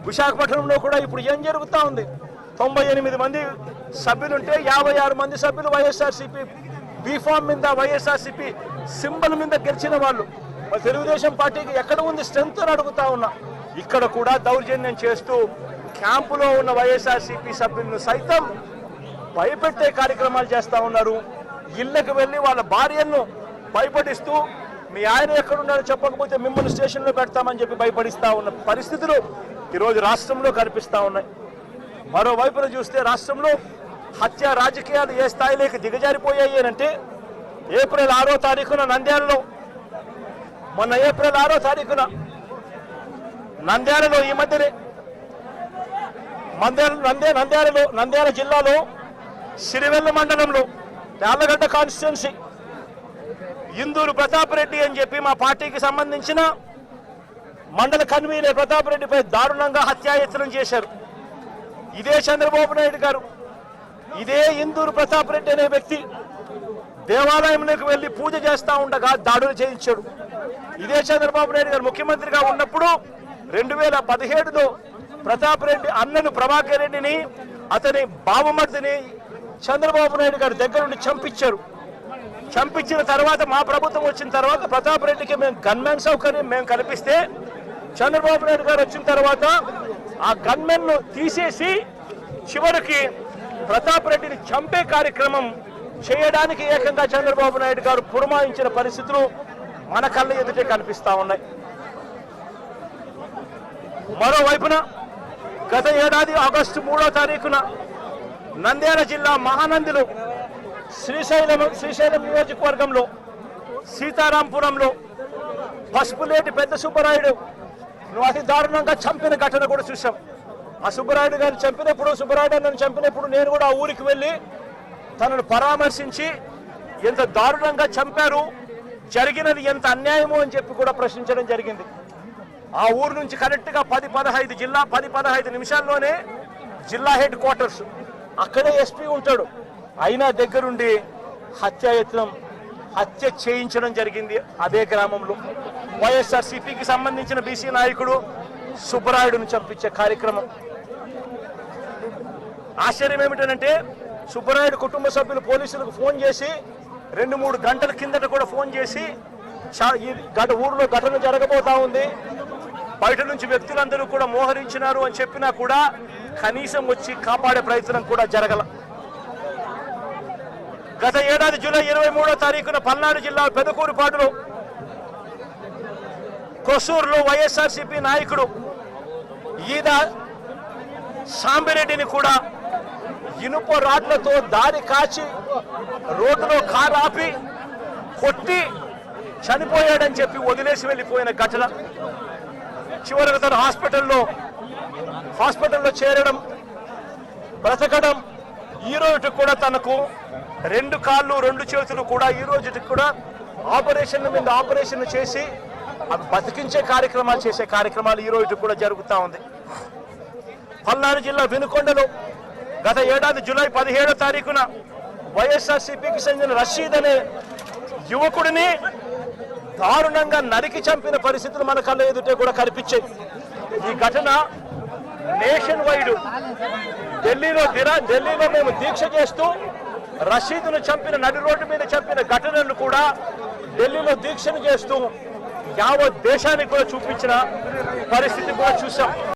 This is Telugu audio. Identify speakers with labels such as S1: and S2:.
S1: విశాఖపట్నంలో కూడా ఇప్పుడు ఏం జరుగుతూ ఉంది? 98 మంది సభ్యులుంటే 56 మంది సభ్యులు వైఎస్ఆర్సీపీ బీఫామ్ మీద, వైఎస్ఆర్సీపీ సింబల్ మీద గెలిచిన వాళ్ళు. తెలుగుదేశం పార్టీకి ఎక్కడ ఉంది స్ట్రెంత్ అని అడుగుతా ఉన్నా. ఇక్కడ కూడా దౌర్జన్యం చేస్తూ క్యాంపులో ఉన్న వైఎస్ఆర్సీపీ సభ్యులను సైతం భయపెట్టే కార్యక్రమాలు చేస్తూ ఉన్నారు. ఇళ్లకు వెళ్ళి వాళ్ళ భార్యలను భయపడిస్తూ మీ ఆయన ఎక్కడున్నారో చెప్పకపోతే మిమ్మల్ని స్టేషన్లో పెడతామని చెప్పి భయపడిస్తూ ఉన్న పరిస్థితులు ఈరోజు రాష్ట్రంలో కనిపిస్తూ ఉన్నాయి. మరోవైపున చూస్తే రాష్ట్రంలో హత్య రాజకీయాలు ఏ స్థాయిలోకి దిగజారిపోయాయి అంటే ఏప్రిల్ 6వ తారీఖున నంద్యాలలో, మొన్న ఏప్రిల్ 6వ తారీఖున నంద్యాలలో, ఈ మధ్యనే నంద్యాల జిల్లాలో సిరివెల్ల మండలంలో యార్లగడ్డ కాన్స్టిట్యున్సీ ఇందూరు ప్రతాప్ రెడ్డి అని చెప్పి మా పార్టీకి సంబంధించిన మండల కన్వీనర్ ప్రతాప్ రెడ్డిపై దారుణంగా హత్యాయత్నం చేశారు. ఇదే చంద్రబాబు నాయుడు గారు, ఇదే ఇందూరు ప్రతాప్ రెడ్డి అనే వ్యక్తి దేవాలయంలోకి వెళ్ళి పూజ చేస్తూ ఉండగా దాడులు చేయించాడు. ఇదే చంద్రబాబు నాయుడు గారు ముఖ్యమంత్రిగా ఉన్నప్పుడు 2017లో ప్రతాప్ రెడ్డి అన్నను ప్రభాకర్ రెడ్డిని, అతని బావమర్దిని చంద్రబాబు నాయుడు గారి దగ్గర నుండి చంపించారు. చంపించిన తర్వాత మా ప్రభుత్వం వచ్చిన తర్వాత ప్రతాప్ రెడ్డికి మేము గన్మెన్ సౌకర్యం మేము కల్పిస్తే, చంద్రబాబు నాయుడు గారు వచ్చిన తర్వాత ఆ గన్మెన్ ను తీసేసి చివరికి ప్రతాప్ రెడ్డిని చంపే కార్యక్రమం చేయడానికి ఏకంగా చంద్రబాబు నాయుడు గారు పురమాయించిన పరిస్థితులు మన కళ్ళ ఎదుటే కనిపిస్తా ఉన్నాయి. మరోవైపున గత ఏడాది ఆగస్టు 3వ తారీఖున నంద్యాల జిల్లా మహానందిలో శ్రీశైలం నియోజకవర్గంలో సీతారాంపురంలో పసుపులేటి పెద్ద సుబ్బరాయుడు అతి దారుణంగా చంపిన ఘటన కూడా చూసాం. ఆ సుబ్బరాయుడు గారిని చంపినప్పుడు, సుబ్బరాయుడు నన్ను చంపినప్పుడు నేను కూడా ఆ ఊరికి వెళ్ళి తనను పరామర్శించి ఎంత దారుణంగా చంపారు, జరిగినది ఎంత అన్యాయమో అని చెప్పి కూడా ప్రశ్నించడం జరిగింది. ఆ ఊరు నుంచి కరెక్ట్గా 10-15 నిమిషాల్లోనే జిల్లా హెడ్ క్వార్టర్స్, అక్కడే ఎస్పీ ఉంటాడు. అయినా దగ్గరుండి హత్య చేయించడం జరిగింది అదే గ్రామంలో. వైఎస్ఆర్సీపీకి సంబంధించిన బీసీ నాయకుడు సుబ్బరాయుడును చంపించే కార్యక్రమం. ఆశ్చర్యం ఏమిటంటే సుబ్బరాయుడు కుటుంబ సభ్యులు పోలీసులకు ఫోన్ చేసి 2-3 గంటల కిందట కూడా ఫోన్ చేసి ఊరిలో ఘటన జరగబోతా ఉంది, బయట నుంచి వ్యక్తులందరూ కూడా మోహరించినారు అని చెప్పినా కూడా కనీసం వచ్చి కాపాడే ప్రయత్నం కూడా జరగల. గత ఏడాది జూలై 23వ తారీఖున పల్నాడు జిల్లా పెదకూరుపాడులో కొసూరులో వైఎస్ఆర్సీపీ నాయకుడు ఈద సాంబిరెడ్డిని కూడా ఇనుప రాడ్లతో దారి కాచి రోడ్డులో కారు ఆపి కొట్టి చనిపోయాడని చెప్పి వదిలేసి వెళ్ళిపోయిన ఘటన. చివరికి తను హాస్పిటల్లో చేరడం, బ్రతకడం, ఈ రోజుకి కూడా తనకు 2 కాళ్ళు 2 చేతులు కూడా ఈ రోజుకి కూడా ఆపరేషన్ చేసి అవి బతికించే కార్యక్రమాలు చేసే కార్యక్రమాలు ఈ రోజు కూడా జరుగుతూ ఉంది. పల్నాడు జిల్లా వినుకొండలో గత ఏడాది జూలై 17వ తారీఖున వైఎస్ఆర్సీపీకి చెందిన రషీద్ అనే యువకుడిని దారుణంగా నరికి చంపిన పరిస్థితులు మన కళ్ళ ఎదుటే కూడా కనిపించాయి. ఈ ఘటన నేషన్ వైడ్ ఢిల్లీలో మేము దీక్ష చేస్తూ రషీద్ను చంపిన, నడి రోడ్డు మీద చంపిన ఘటనను కూడా ఢిల్లీలో దీక్షను చేస్తూ యావత్ దేశానికి కూడా చూపించిన పరిస్థితి కూడా చూసాం.